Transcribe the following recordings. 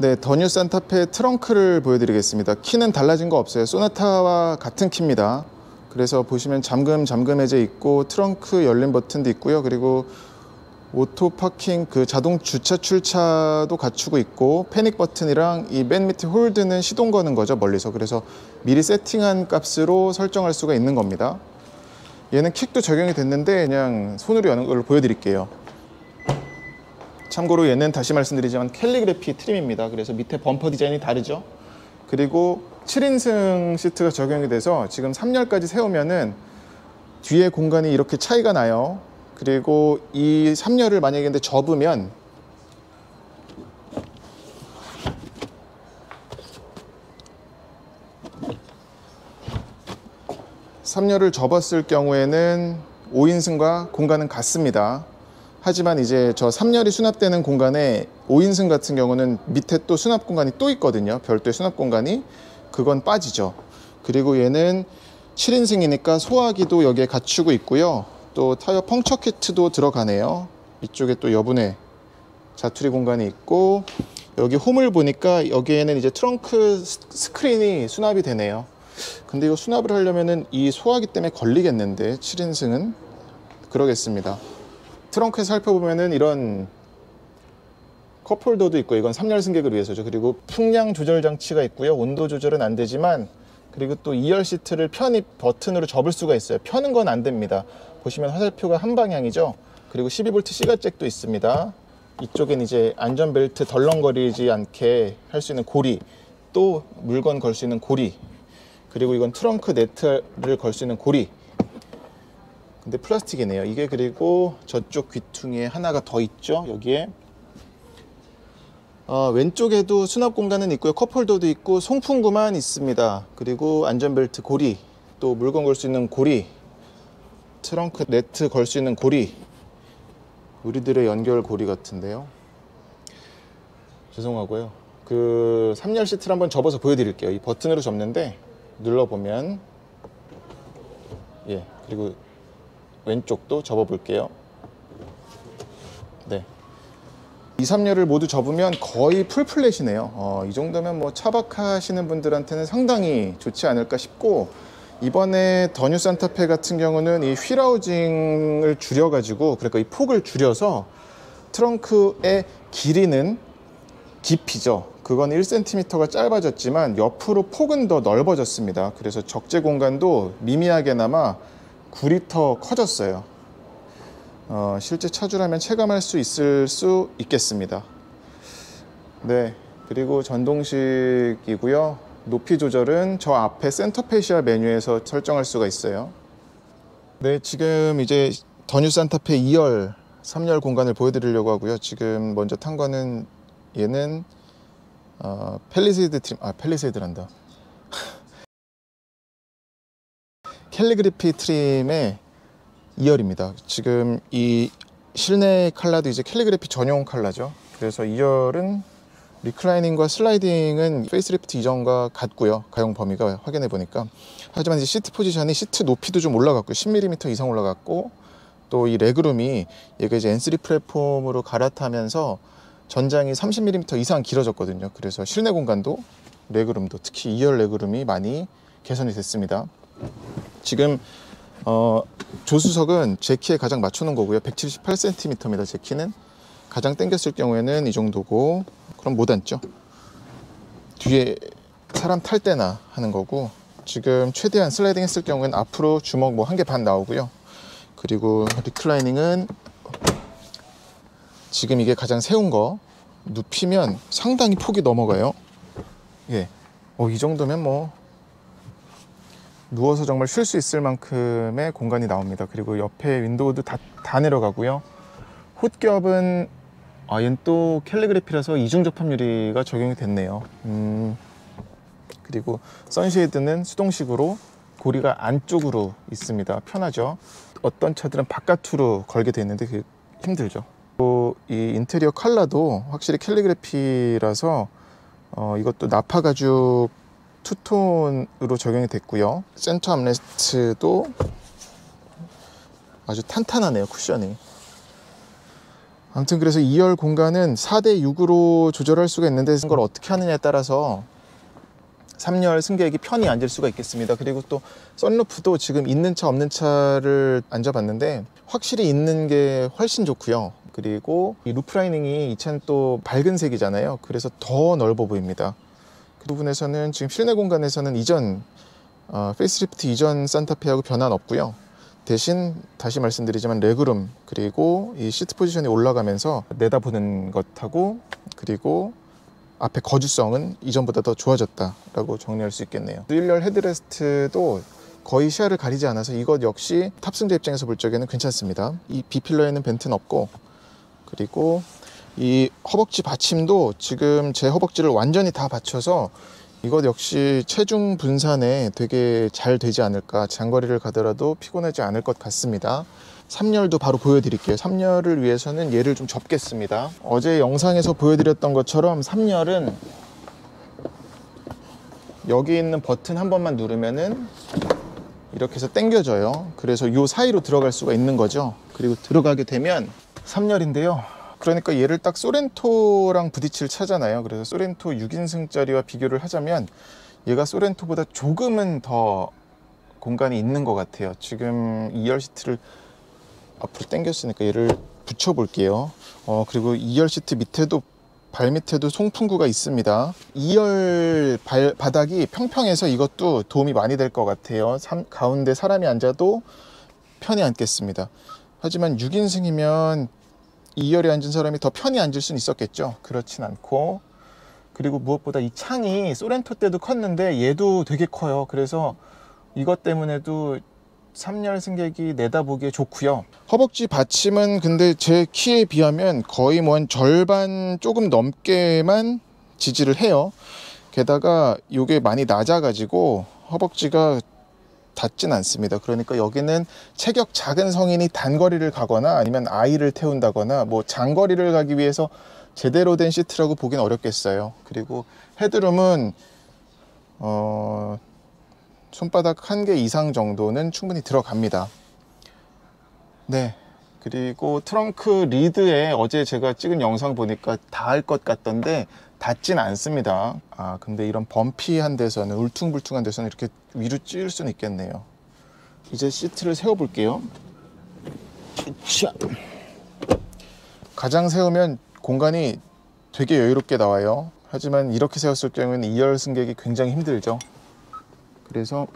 네, 더 뉴 산타페 트렁크를 보여드리겠습니다. 키는 달라진 거 없어요. 소나타와 같은 키입니다. 그래서 보시면 잠금 해제 있고 트렁크 열림 버튼도 있고요. 그리고 오토 파킹 그 자동 주차 출차도 갖추고 있고 패닉 버튼이랑 이 맨 밑에 홀드는 시동 거는 거죠, 멀리서. 그래서 미리 세팅한 값으로 설정할 수가 있는 겁니다. 얘는 킥도 적용이 됐는데 그냥 손으로 여는 걸 보여드릴게요. 참고로 얘는 다시 말씀드리지만 캘리그래피 트림입니다. 그래서 밑에 범퍼 디자인이 다르죠. 그리고 7인승 시트가 적용이 돼서 지금 3열까지 세우면은 뒤에 공간이 이렇게 차이가 나요. 그리고 이 3열을 만약에 근데 접으면 접었을 경우에는 5인승과 공간은 같습니다. 하지만 이제 저 3열이 수납되는 공간에 5인승 같은 경우는 밑에 또 수납 공간이 또 있거든요. 별도의 수납 공간이. 그건 빠지죠. 그리고 얘는 7인승이니까 소화기도 여기에 갖추고 있고요. 또 타이어 펑처 키트도 들어가네요. 이쪽에 또 여분의 자투리 공간이 있고, 여기 홈을 보니까 여기에는 이제 트렁크 스크린이 수납이 되네요. 근데 이거 수납을 하려면은 이 소화기 때문에 걸리겠는데 7인승은 그러겠습니다. 트렁크에 살펴보면은 이런 컵홀더도 있고, 이건 3열 승객을 위해서죠. 그리고 풍량 조절 장치가 있고요. 온도 조절은 안 되지만, 그리고 또 2열 시트를 편입 버튼으로 접을 수가 있어요. 펴는 건 안 됩니다. 보시면 화살표가 한 방향이죠. 그리고 12V C가잭도 있습니다. 이쪽엔 이제 안전벨트 덜렁거리지 않게 할 수 있는 고리, 또 물건 걸 수 있는 고리, 그리고 이건 트렁크 네트를 걸 수 있는 고리. 근데 플라스틱이네요 이게. 그리고 저쪽 귀퉁이에 하나가 더 있죠. 여기에 왼쪽에도 수납 공간은 있고요. 컵홀더도 있고 송풍구만 있습니다. 그리고 안전벨트 고리, 또 물건 걸 수 있는 고리, 트렁크 네트 걸 수 있는 고리, 우리들의 연결 고리 같은데요. 죄송하고요. 그 3열 시트를 한번 접어서 보여드릴게요. 이 버튼으로 접는데 눌러보면, 예, 그리고 왼쪽도 접어 볼게요. 네, 2, 3열을 모두 접으면 거의 풀플랫이네요. 이 정도면 뭐 차박하시는 분들한테는 상당히 좋지 않을까 싶고, 이번에 더 뉴 산타페 같은 경우는 이 휠하우징을 줄여가지고, 그러니까 이 폭을 줄여서 트렁크의 길이는 깊이죠. 그건 1cm가 짧아졌지만 옆으로 폭은 더 넓어졌습니다. 그래서 적재 공간도 미미하게나마 9리터 커졌어요. 실제 차주라면 체감할 수 있겠습니다. 네, 그리고 전동식이고요. 높이 조절은 저 앞에 센터페시아 메뉴에서 설정할 수가 있어요. 네, 지금 이제 더 뉴 산타페 2열, 3열 공간을 보여드리려고 하고요. 지금 먼저 탄 거는 얘는 팰리세이드 트림, 팰리세이드란다. 캘리그래피 트림의 2열입니다. 지금 이 실내 컬러도 이제 캘리그래피 전용 컬러죠. 그래서 2열은 리클라이닝과 슬라이딩은 페이스리프트 이전과 같고요. 가용 범위가 확인해 보니까. 하지만 이제 시트 포지션이, 시트 높이도 좀 올라갔고 10mm 이상 올라갔고, 또 이 레그룸이 얘가 이제 N3 플랫폼으로 갈아타면서 전장이 30mm 이상 길어졌거든요. 그래서 실내 공간도, 레그룸도, 특히 2열 레그룸이 많이 개선이 됐습니다. 지금 조수석은 제 키에 가장 맞춰놓은 거고요. 178cm입니다. 제 키는. 가장 당겼을 경우에는 이 정도고, 그럼 못 앉죠. 뒤에 사람 탈 때나 하는 거고, 지금 최대한 슬라이딩 했을 경우에는 앞으로 주먹 뭐 1개 반 나오고요. 그리고 리클라이닝은 지금 이게 가장 세운 거, 눕히면 상당히 폭이 넘어가요. 예, 이 정도면 뭐 누워서 정말 쉴 수 있을 만큼의 공간이 나옵니다. 그리고 옆에 윈도우도 다 내려가고요. 홑겹은 얘는 또 캘리그래피라서 이중 접합 유리가 적용이 됐네요. 그리고 선쉐이드는 수동식으로 고리가 안쪽으로 있습니다. 편하죠. 어떤 차들은 바깥으로 걸게 되어 있는데 그게 힘들죠. 또 이 인테리어 컬러도 확실히 캘리그래피라서 이것도 나파 가죽 투톤으로 적용이 됐고요. 센터 암레스트도 아주 탄탄하네요. 쿠션이 아무튼 그래서 2열 공간은 4대6으로 조절할 수가 있는데 그걸 어떻게 하느냐에 따라서 3열 승객이 편히 앉을 수가 있겠습니다. 그리고 또 썬루프도 지금 있는 차 없는 차를 앉아봤는데 확실히 있는 게 훨씬 좋고요. 그리고 이 루프라이닝이 이 차는 또 밝은 색이잖아요. 그래서 더 넓어 보입니다. 그 부분에서는 지금 실내 공간에서는 이전 페이스리프트 이전 산타페하고 변화는 없고요. 대신 다시 말씀드리지만 레그룸 그리고 이 시트 포지션이 올라가면서 내다보는 것하고 그리고 앞에 거주성은 이전보다 더 좋아졌다라고 정리할 수 있겠네요. 1열 헤드레스트도 거의 시야를 가리지 않아서 이것 역시 탑승자 입장에서 볼 적에는 괜찮습니다. 이 B필러에는 벤트는 없고 그리고 이 허벅지 받침도 지금 제 허벅지를 완전히 다 받쳐서 이것 역시 체중 분산에 되게 잘 되지 않을까, 장거리를 가더라도 피곤하지 않을 것 같습니다. 3열도 바로 보여드릴게요. 3열을 위해서는 얘를 좀 접겠습니다. 어제 영상에서 보여드렸던 것처럼 3열은 여기 있는 버튼 한 번만 누르면은 이렇게 해서 당겨져요. 그래서 이 사이로 들어갈 수가 있는 거죠. 그리고 들어가게 되면 3열인데요. 그러니까 얘를 딱 소렌토랑 부딪힐 차잖아요. 그래서 소렌토 6인승짜리와 비교를 하자면 얘가 소렌토보다 조금은 더 공간이 있는 것 같아요. 지금 2열 시트를 앞으로 당겼으니까 얘를 붙여 볼게요. 그리고 2열 시트 밑에도 발 밑에도 송풍구가 있습니다. 2열 바닥이 평평해서 이것도 도움이 많이 될 것 같아요. 가운데 사람이 앉아도 편히 앉겠습니다. 하지만 6인승이면 2열에 앉은 사람이 더 편히 앉을 수는 있었겠죠. 그렇진 않고, 그리고 무엇보다 이 창이 소렌토 때도 컸는데 얘도 되게 커요. 그래서 이것 때문에도 3열 승객이 내다보기에 좋고요. 허벅지 받침은 근데 제 키에 비하면 거의 뭐 한 절반 조금 넘게만 지지를 해요. 게다가 이게 많이 낮아 가지고 허벅지가 닿진 않습니다. 그러니까 여기는 체격 작은 성인이 단거리를 가거나 아니면 아이를 태운다거나 뭐 장거리를 가기 위해서 제대로 된 시트라고 보긴 어렵겠어요. 그리고 헤드룸은 손바닥 1개 이상 정도는 충분히 들어갑니다. 네. 그리고 트렁크 리드에 어제 제가 찍은 영상 보니까 닿을 것 같던데 닿진 않습니다. 근데 이런 범피한 데서는, 울퉁불퉁한 데서는 이렇게 위로 찌을 수는 있겠네요. 이제 시트를 세워 볼게요. 가장 세우면 공간이 되게 여유롭게 나와요. 하지만 이렇게 세웠을 경우에는 2열 승객이 굉장히 힘들죠. 그래서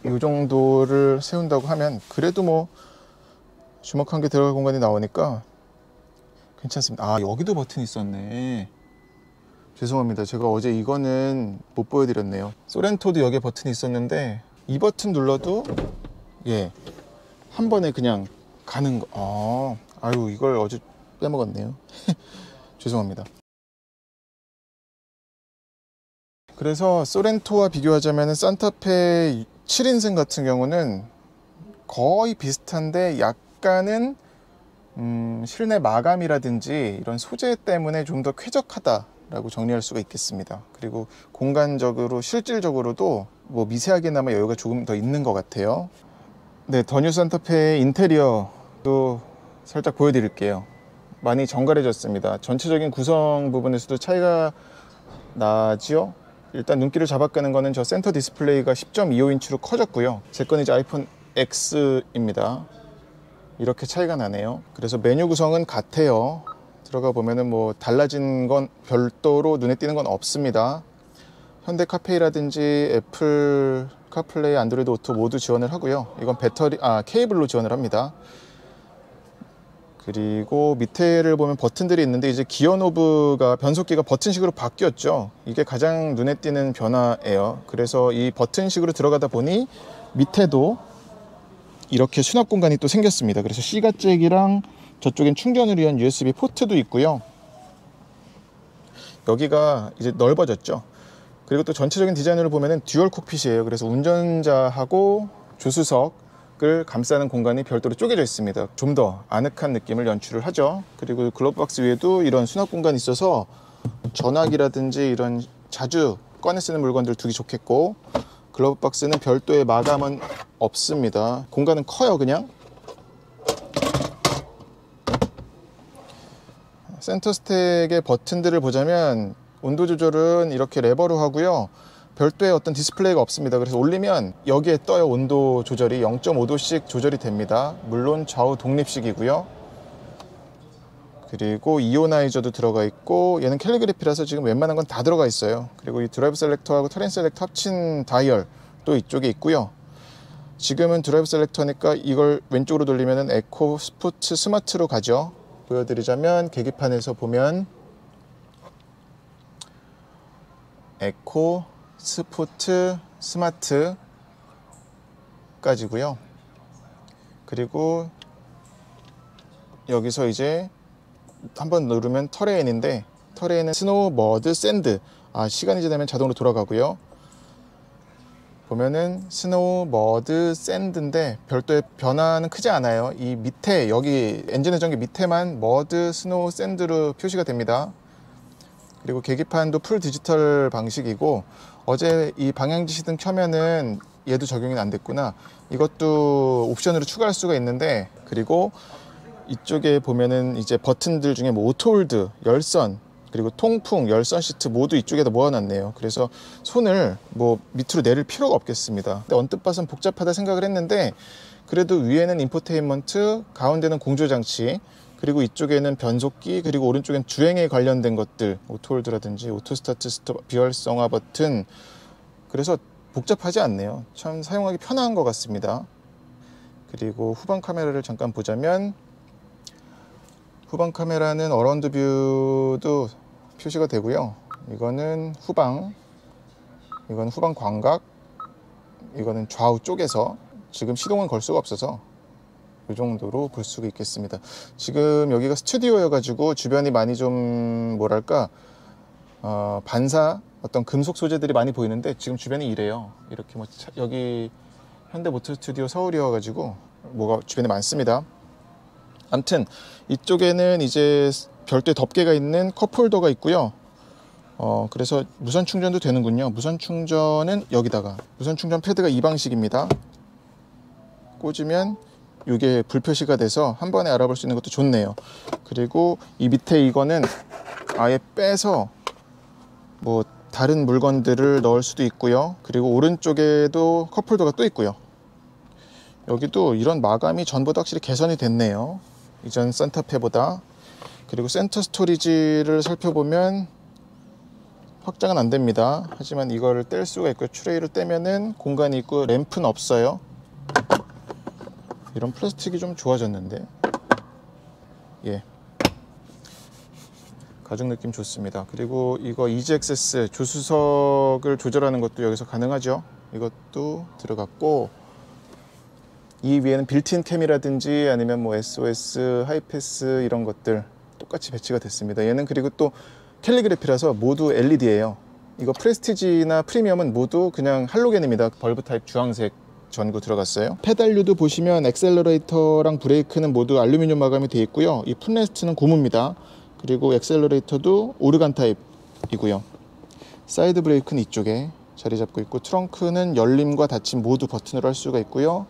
이 정도를 세운다고 하면 그래도 뭐 주먹 한 개 들어갈 공간이 나오니까 괜찮습니다. 여기도 버튼이 있었네. 죄송합니다. 제가 어제 이거는 못 보여드렸네요. 소렌토도 여기에 버튼이 있었는데 이 버튼 눌러도 한 번에 그냥 가는 거. 아유, 이걸 어제 빼먹었네요. 죄송합니다. 그래서 소렌토와 비교하자면 산타페 7인승 같은 경우는 거의 비슷한데 약간은 실내 마감이라든지 이런 소재 때문에 좀 더 쾌적하다라고 정리할 수가 있겠습니다. 그리고 공간적으로 실질적으로도 뭐 미세하게나마 여유가 조금 더 있는 것 같아요. 네, 더 뉴 산타페의 인테리어도 살짝 보여드릴게요. 많이 정갈해졌습니다. 전체적인 구성 부분에서도 차이가 나지요. 일단 눈길을 잡아끄는 거는 저 센터 디스플레이가 10.25인치로 커졌고요. 제 건 이제 아이폰 X입니다. 이렇게 차이가 나네요. 그래서 메뉴 구성은 같아요. 들어가 보면은 뭐 달라진 건 별도로 눈에 띄는 건 없습니다. 현대 카페이라든지 애플 카플레이, 안드로이드 오토 모두 지원을 하고요. 이건 케이블로 지원을 합니다. 그리고 밑에를 보면 버튼들이 있는데 이제 기어 노브가, 변속기가 버튼식으로 바뀌었죠. 이게 가장 눈에 띄는 변화예요. 그래서 이 버튼식으로 들어가다 보니 밑에도 이렇게 수납 공간이 또 생겼습니다. 그래서 C가잭이랑 저쪽엔 충전을 위한 USB 포트도 있고요. 여기가 이제 넓어졌죠. 그리고 또 전체적인 디자인으로 보면은 듀얼 콕핏이에요. 그래서 운전자하고 조수석을 감싸는 공간이 별도로 쪼개져 있습니다. 좀 더 아늑한 느낌을 연출을 하죠. 그리고 글러브 박스 위에도 이런 수납 공간이 있어서 전화기라든지 이런 자주 꺼내 쓰는 물건들 두기 좋겠고, 글러브 박스는 별도의 마감은 없습니다. 공간은 커요. 그냥 센터 스택의 버튼들을 보자면 온도 조절은 이렇게 레버로 하고요. 별도의 어떤 디스플레이가 없습니다. 그래서 올리면 여기에 떠요. 온도 조절이 0.5도씩 조절이 됩니다. 물론 좌우 독립식이고요. 그리고 이오나이저도 들어가 있고, 얘는 캘리그래피라서 지금 웬만한 건 다 들어가 있어요. 그리고 이 드라이브 셀렉터하고 터렌 셀렉터 합친 다이얼 또 이쪽에 있고요. 지금은 드라이브 셀렉터니까 이걸 왼쪽으로 돌리면 에코, 스포츠, 스마트로 가죠. 보여드리자면 계기판에서 보면 에코, 스포츠, 스마트까지고요. 그리고 여기서 이제 한번 누르면 터레인인데, 터레인은 스노우, 머드, 샌드, 시간이 지나면 자동으로 돌아가고요. 보면은 스노우, 머드, 샌드인데 별도의 변화는 크지 않아요. 이 밑에, 여기 엔진 회전기 밑에만 머드, 스노우, 샌드로 표시가 됩니다. 그리고 계기판도 풀 디지털 방식이고, 어제 이 방향지시등 켜면은 얘도 적용이 안 됐구나. 이것도 옵션으로 추가할 수가 있는데, 그리고 이쪽에 보면은 이제 버튼들 중에 뭐 오토홀드, 열선, 그리고 통풍, 열선 시트 모두 이쪽에다 모아놨네요. 그래서 손을 뭐 밑으로 내릴 필요가 없겠습니다. 근데 언뜻 봐선 복잡하다 생각을 했는데, 그래도 위에는 인포테인먼트, 가운데는 공조장치, 그리고 이쪽에는 변속기, 그리고 오른쪽엔 주행에 관련된 것들, 오토홀드라든지 오토스타트, 스톱, 비활성화 버튼. 그래서 복잡하지 않네요. 참 사용하기 편한 것 같습니다. 그리고 후방 카메라를 잠깐 보자면, 후방 카메라는 어라운드 뷰도 표시가 되고요. 이거는 후방, 이건 후방 광각, 이거는 좌우 쪽에서, 지금 시동은 걸 수가 없어서 이 정도로 볼 수가 있겠습니다. 지금 여기가 스튜디오여 가지고 주변이 많이 좀 뭐랄까 반사, 어떤 금속 소재들이 많이 보이는데, 지금 주변이 이래요. 이렇게 뭐 여기 현대모터 스튜디오 서울이어 가지고 뭐가 주변에 많습니다. 아무튼 이쪽에는 이제 별도의 덮개가 있는 컵홀더가 있고요. 그래서 무선 충전도 되는군요. 무선 충전은 여기다가, 무선 충전 패드가 이 방식입니다. 꽂으면 이게 불표시가 돼서 한 번에 알아볼 수 있는 것도 좋네요. 그리고 이 밑에 이거는 아예 빼서 뭐 다른 물건들을 넣을 수도 있고요. 그리고 오른쪽에도 컵홀더가 또 있고요. 여기도 이런 마감이 전보다 확실히 개선이 됐네요. 이전 산타페보다. 그리고 센터 스토리지를 살펴보면 확장은 안 됩니다. 하지만 이거를 뗄 수가 있고요. 트레이를 떼면은 공간이 있고, 램프는 없어요. 이런 플라스틱이 좀 좋아졌는데, 예, 가죽 느낌 좋습니다. 그리고 이거 이지 액세스, 조수석을 조절하는 것도 여기서 가능하죠. 이것도 들어갔고, 이 위에는 빌트인 캠이라든지 아니면 뭐 SOS, 하이패스 이런 것들 똑같이 배치가 됐습니다. 얘는 그리고 또 캘리그래피라서 모두 LED예요. 이거 프레스티지나 프리미엄은 모두 그냥 할로겐입니다. 벌브 타입 주황색 전구 들어갔어요. 페달류도 보시면 엑셀러레이터랑 브레이크는 모두 알루미늄 마감이 되어 있고요. 이 풋레스트는 고무입니다. 그리고 엑셀러레이터도 오르간 타입이고요. 사이드 브레이크는 이쪽에 자리 잡고 있고, 트렁크는 열림과 닫힘 모두 버튼으로 할 수가 있고요.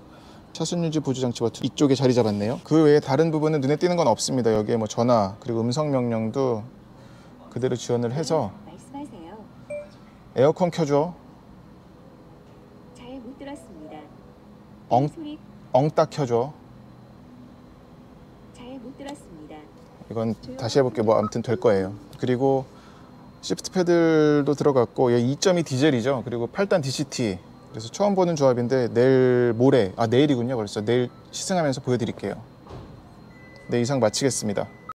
차순 유지 보조 장치 버튼 이쪽에 자리 잡았네요. 그 외에 다른 부분은 눈에 띄는 건 없습니다. 여기에 뭐 전화, 그리고 음성 명령도 그대로 지원을 해서. 말씀하세요. 에어컨 켜줘. 잘 못 들었습니다. 소리 엉딱 켜줘. 잘 못 들었습니다. 이건 다시 해볼게요. 뭐 아무튼 될 거예요. 그리고 시프트 패들도 들어갔고, 얘 2.2 디젤이죠. 그리고 8단 DCT. 그래서 처음 보는 조합인데 내일 모레, 내일이군요. 벌써 내일 시승하면서 보여드릴게요. 네, 이상 마치겠습니다.